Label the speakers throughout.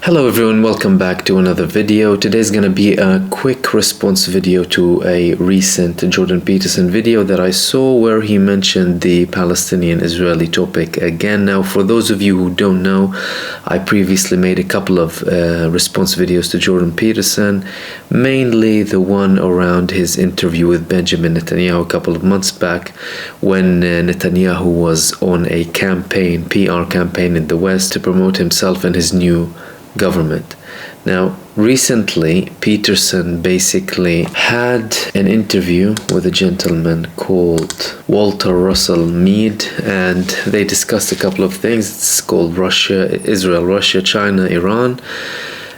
Speaker 1: Hello everyone, welcome back to another video. Today's going to be a quick response video to a recent Jordan Peterson video that I saw where he mentioned the Palestinian-Israeli topic again. Now, for those of you who don't know, I previously made a couple of response videos to Jordan Peterson, mainly the one around his interview with Benjamin Netanyahu a couple of months back when Netanyahu was on a campaign, PR campaign in the West to promote himself and his new government. Now, recently, Peterson basically had an interview with a gentleman called Walter Russel Mead, and they discussed a couple of things. It's called Israel, Russia, China, Iran.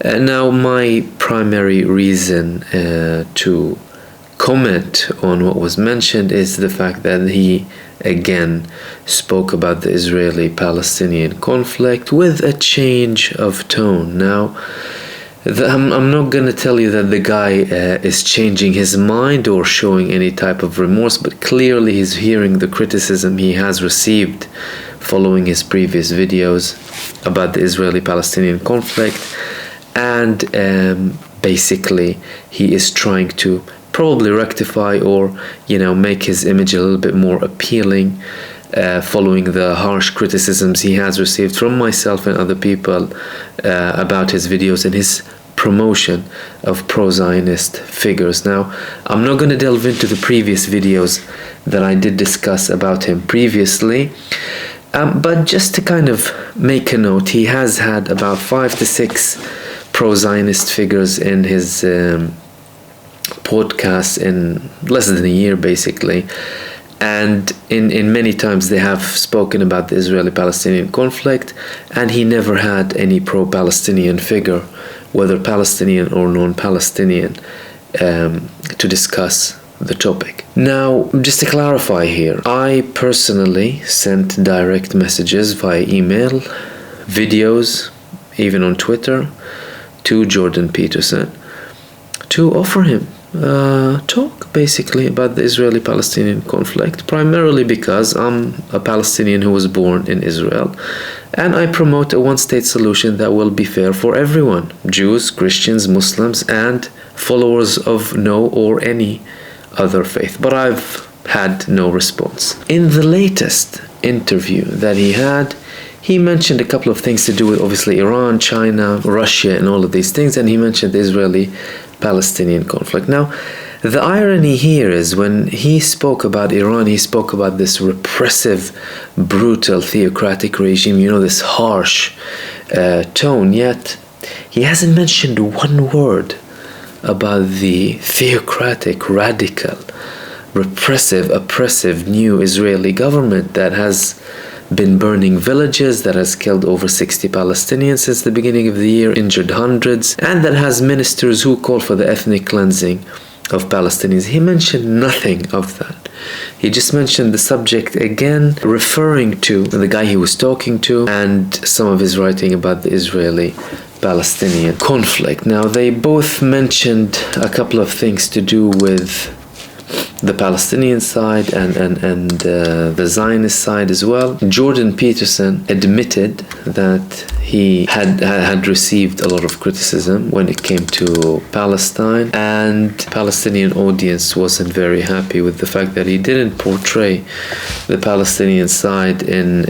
Speaker 1: Now, my primary reason to comment on what was mentioned is the fact that he again spoke about the Israeli-Palestinian conflict with a change of tone. Now, I'm not going to tell you that the guy is changing his mind or showing any type of remorse, but clearly he's hearing the criticism he has received following his previous videos about the Israeli-Palestinian conflict, and basically he is trying to probably rectify or make his image a little bit more appealing following the harsh criticisms he has received from myself and other people about his videos and his promotion of pro-Zionist figures. Now, I'm not going to delve into the previous videos that I did discuss about him previously, but just to kind of make a note, he has had about 5 to 6 pro-Zionist figures in his podcasts in less than a year, basically, and in many times they have spoken about the Israeli-Palestinian conflict, and he never had any pro-Palestinian figure, whether Palestinian or non-Palestinian, to discuss the topic. Now, just to clarify here, I personally sent direct messages via email, videos, even on Twitter, to Jordan Peterson to offer him talk basically about the Israeli-Palestinian conflict, primarily because I'm a Palestinian who was born in Israel, and I promote a one-state solution that will be fair for everyone: Jews, Christians, Muslims, and followers of no or any other faith. But I've had no response. In the latest interview that he had, he mentioned a couple of things to do with, obviously, Iran, China, Russia, and all of these things, and he mentioned the Israeli-Palestinian conflict. Now, the irony here is when he spoke about Iran, he spoke about this repressive, brutal, theocratic regime, this harsh tone, yet he hasn't mentioned one word about the theocratic, radical, repressive, oppressive new Israeli government that has been burning villages, that has killed over 60 Palestinians since the beginning of the year, injured hundreds, and that has ministers who call for the ethnic cleansing of Palestinians. He mentioned nothing of that. He just mentioned the subject again, referring to the guy he was talking to and some of his writing about the Israeli-Palestinian conflict. Now, they both mentioned a couple of things to do with the Palestinian side and the Zionist side as well. Jordan Peterson admitted that he had received a lot of criticism when it came to Palestine, and Palestinian audience wasn't very happy with the fact that he didn't portray the Palestinian side in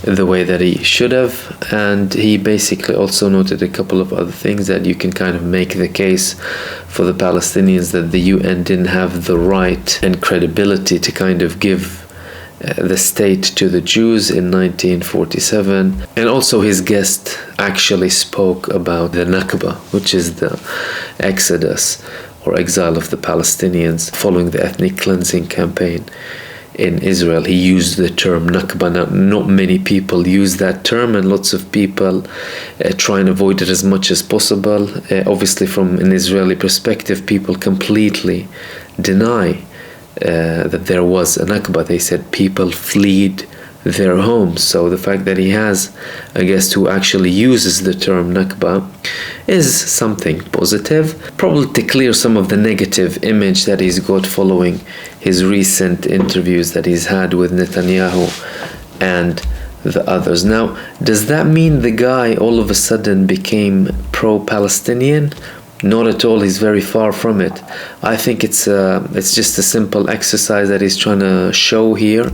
Speaker 1: the way that he should have, and he basically also noted a couple of other things that you can kind of make the case for the Palestinians that the UN didn't have the right and credibility to kind of give the state to the Jews in 1947. And also his guest actually spoke about the Nakba, which is the exodus or exile of the Palestinians following the ethnic cleansing campaign in Israel. He used the term Nakba. Now, not many people use that term, and lots of people try and avoid it as much as possible. Obviously, from an Israeli perspective, people completely deny that there was a Nakba. They said people fled their homes. So the fact that he has a guest who actually uses the term Nakba is something positive, probably to clear some of the negative image that he's got following his recent interviews that he's had with Netanyahu and the others. Now, does that mean the guy all of a sudden became pro-Palestinian? Not at all. He's very far from it. I think it's just a simple exercise that he's trying to show here,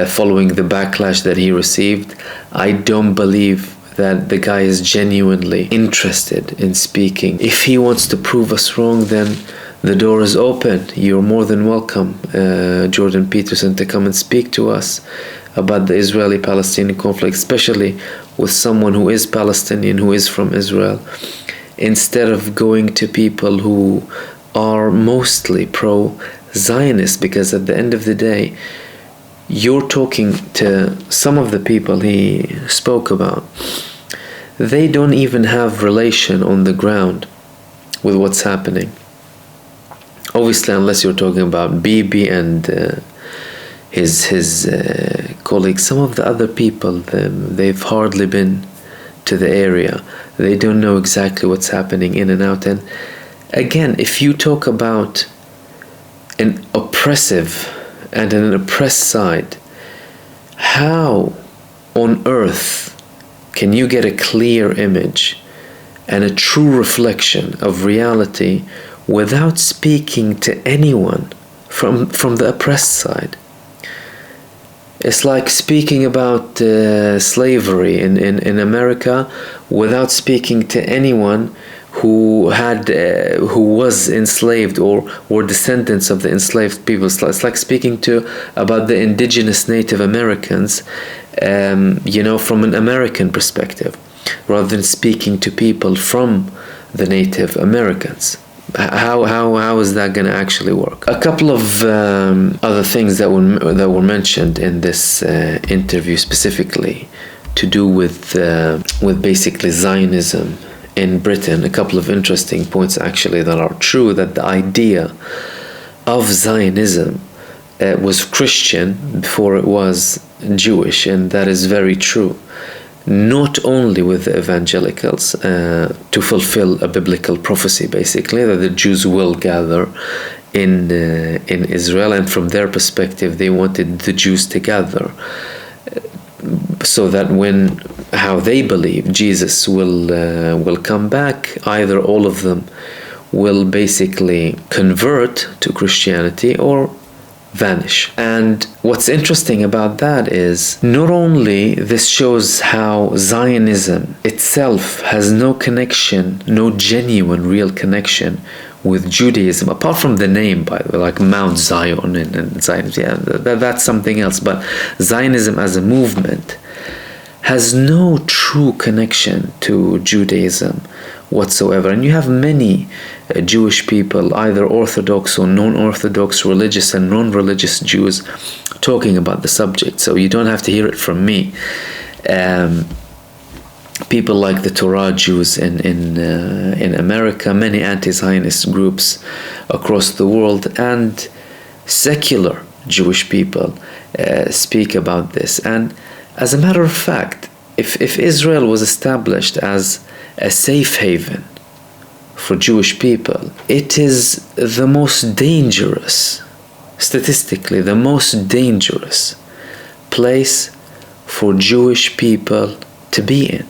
Speaker 1: following the backlash that he received. I don't believe that the guy is genuinely interested in speaking. If he wants to prove us wrong, then the door is open. You're more than welcome, Jordan Peterson, to come and speak to us about the Israeli-Palestinian conflict, especially with someone who is Palestinian, who is from Israel, instead of going to people who are mostly pro-Zionist, because at the end of the day, you're talking to some of the people he spoke about. They don't even have relation on the ground with what's happening. Obviously, unless you're talking about Bibi and his colleagues, some of the other people, they've hardly been to the area. They don't know exactly what's happening in and out. And again, if you talk about an oppressive and an oppressed side, how on earth can you get a clear image and a true reflection of reality without speaking to anyone from the oppressed side? It's like speaking about slavery in America without speaking to anyone who was enslaved or were descendants of the enslaved people. It's like speaking about the indigenous Native Americans, from an American perspective, rather than speaking to people from the Native Americans. How is that going to actually work? A couple of other things that were mentioned in this interview, specifically to do with basically Zionism in Britain. A couple of interesting points actually that are true, that the idea of Zionism was Christian before it was Jewish, and that is very true. Not only with the evangelicals, to fulfill a biblical prophecy, basically, that the Jews will gather in Israel, and from their perspective, they wanted the Jews to gather, so that how they believe Jesus will come back, either all of them will basically convert to Christianity or vanish. And what's interesting about that is, not only this shows how Zionism itself has no connection, no genuine real connection with Judaism, apart from the name, by the way, like Mount Zion and Zionism, yeah, that's something else, but Zionism as a movement has no true connection to Judaism whatsoever. And you have many Jewish people, either Orthodox or non-Orthodox, religious and non-religious Jews, talking about the subject, so you don't have to hear it from me. People like the Torah Jews in America, many anti-Zionist groups across the world, and secular Jewish people speak about this. And as a matter of fact, if Israel was established as a safe haven for Jewish people, it is the most dangerous, statistically, the most dangerous place for Jewish people to be in.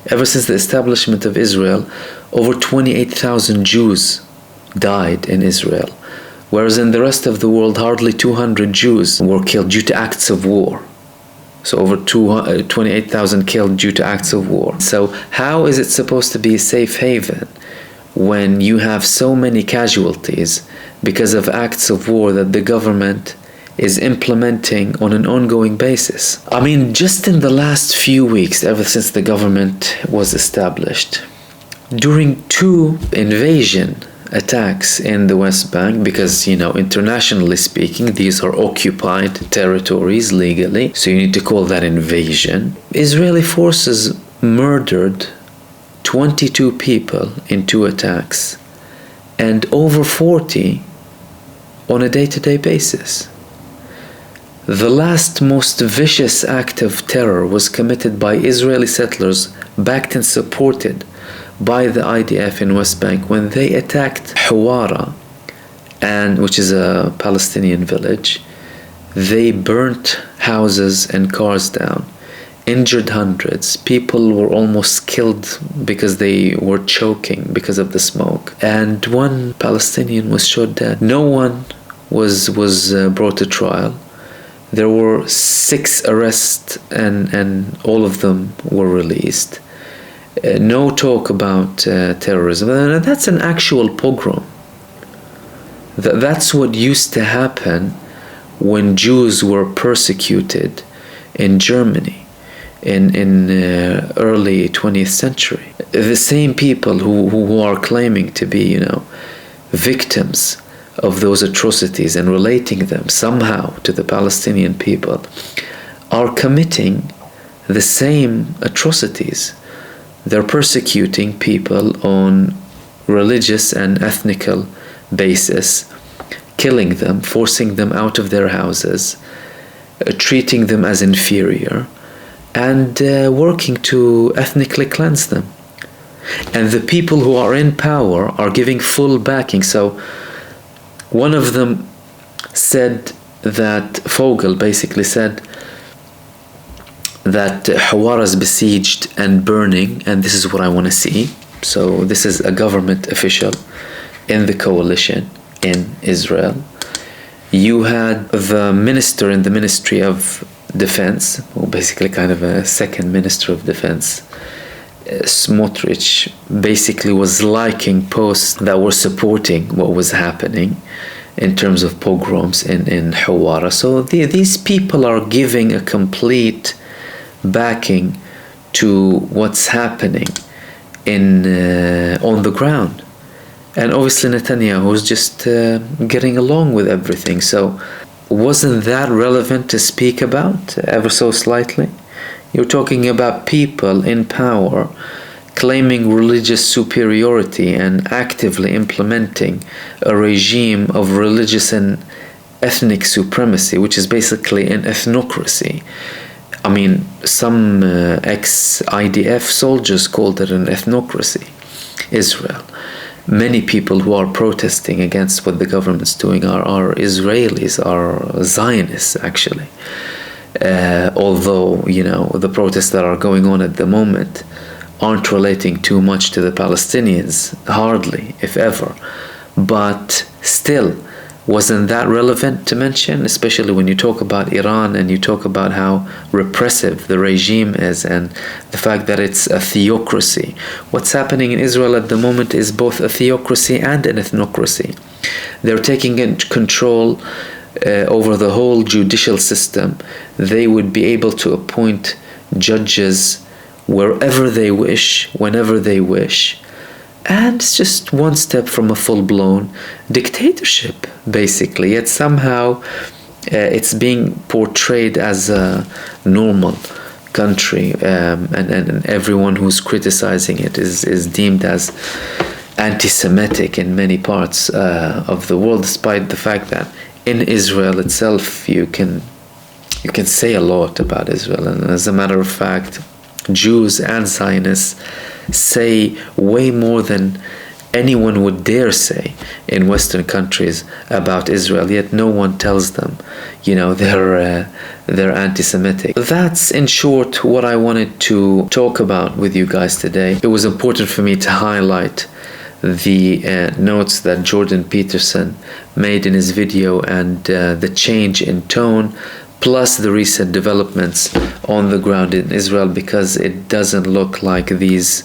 Speaker 1: Ever since the establishment of Israel, over 28,000 Jews died in Israel, whereas in the rest of the world, hardly 200 Jews were killed due to acts of war. So over 28,000 killed due to acts of war. So how is it supposed to be a safe haven when you have so many casualties because of acts of war that the government is implementing on an ongoing basis? I mean, just in the last few weeks, ever since the government was established, during 2 invasion attacks in the West Bank, because, internationally speaking, these are occupied territories legally, so you need to call that invasion. Israeli forces murdered 22 people in 2 attacks, and over 40 on a day-to-day basis. The last most vicious act of terror was committed by Israeli settlers backed and supported by the IDF in West Bank when they attacked Hawara, which is a Palestinian village. They burnt houses and cars down, injured hundreds. People were almost killed because they were choking because of the smoke. And one Palestinian was shot dead. No one was brought to trial. There were 6 arrests, and all of them were released. No talk about terrorism. And that's an actual pogrom. That's what used to happen when Jews were persecuted in Germany in early 20th century. The same people who are claiming to be, victims of those atrocities and relating them somehow to the Palestinian people are committing the same atrocities. They're persecuting people on religious and ethnical basis, killing them, forcing them out of their houses, treating them as inferior, and working to ethnically cleanse them. And the people who are in power are giving full backing. So one of them said that, Fogel basically said that Hawara is besieged and burning, and this is what I want to see. So this is a government official in the coalition in Israel. You had the minister in the Ministry of Defense, or basically kind of a second Minister of Defense, Smotrich, basically was liking posts that were supporting what was happening in terms of pogroms in Hawara. So these people are giving a complete backing to what's happening on the ground. And obviously Netanyahu is just getting along with everything. So wasn't that relevant to speak about ever so slightly? You're talking about people in power claiming religious superiority and actively implementing a regime of religious and ethnic supremacy, which is basically an ethnocracy. I mean, some ex-IDF soldiers called it an ethnocracy, Israel. Many people who are protesting against what the government's doing are Israelis, are Zionists actually. Although, the protests that are going on at the moment aren't relating too much to the Palestinians, hardly, if ever. But still, wasn't that relevant to mention, especially when you talk about Iran and you talk about how repressive the regime is and the fact that it's a theocracy. What's happening in Israel at the moment is both a theocracy and an ethnocracy. They're taking control over the whole judicial system. They would be able to appoint judges wherever they wish, whenever they wish. And it's just one step from a full-blown dictatorship, basically. Yet somehow it's being portrayed as a normal country, and everyone who's criticizing it is deemed as anti-Semitic in many parts of the world, despite the fact that in Israel itself you can say a lot about Israel. And as a matter of fact, Jews and Zionists say way more than anyone would dare say in Western countries about Israel, yet no one tells them, they're anti-Semitic. That's in short what I wanted to talk about with you guys today. It was important for me to highlight the notes that Jordan Peterson made in his video and the change in tone, plus the recent developments on the ground in Israel, because it doesn't look like these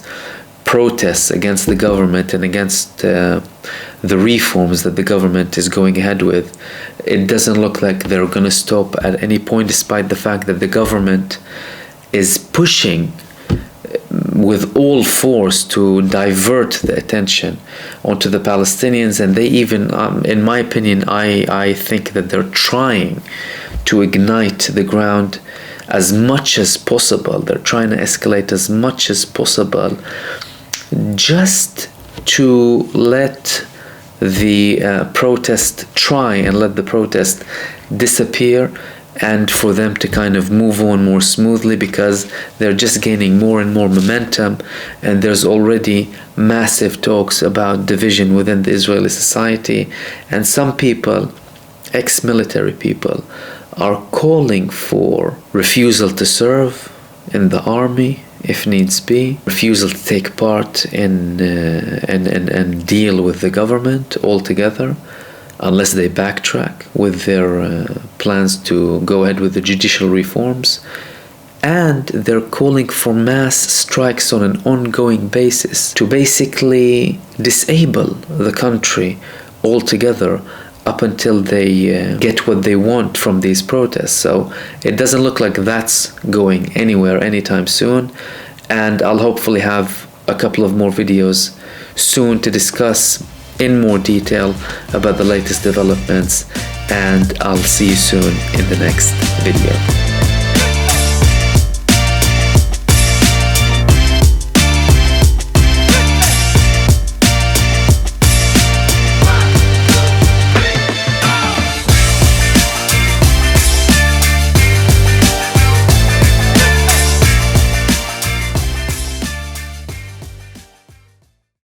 Speaker 1: protests against the government and against the reforms that the government is going ahead with, it doesn't look like they're going to stop at any point, despite the fact that the government is pushing with all force to divert the attention onto the Palestinians. And they even, in my opinion, I think that they're trying to ignite the ground as much as possible. They're trying to escalate as much as possible just to let the protest disappear, and for them to kind of move on more smoothly, because they're just gaining more and more momentum, and there's already massive talks about division within the Israeli society. And some people, ex-military people, are calling for refusal to serve, in the army if needs be, refusal to take part in and deal with the government altogether unless they backtrack with their plans to go ahead with the judicial reforms. And they're calling for mass strikes on an ongoing basis to basically disable the country altogether up until they get what they want from these protests. So it doesn't look like that's going anywhere anytime soon. And I'll hopefully have a couple of more videos soon to discuss in more detail about the latest developments. And I'll see you soon in the next video.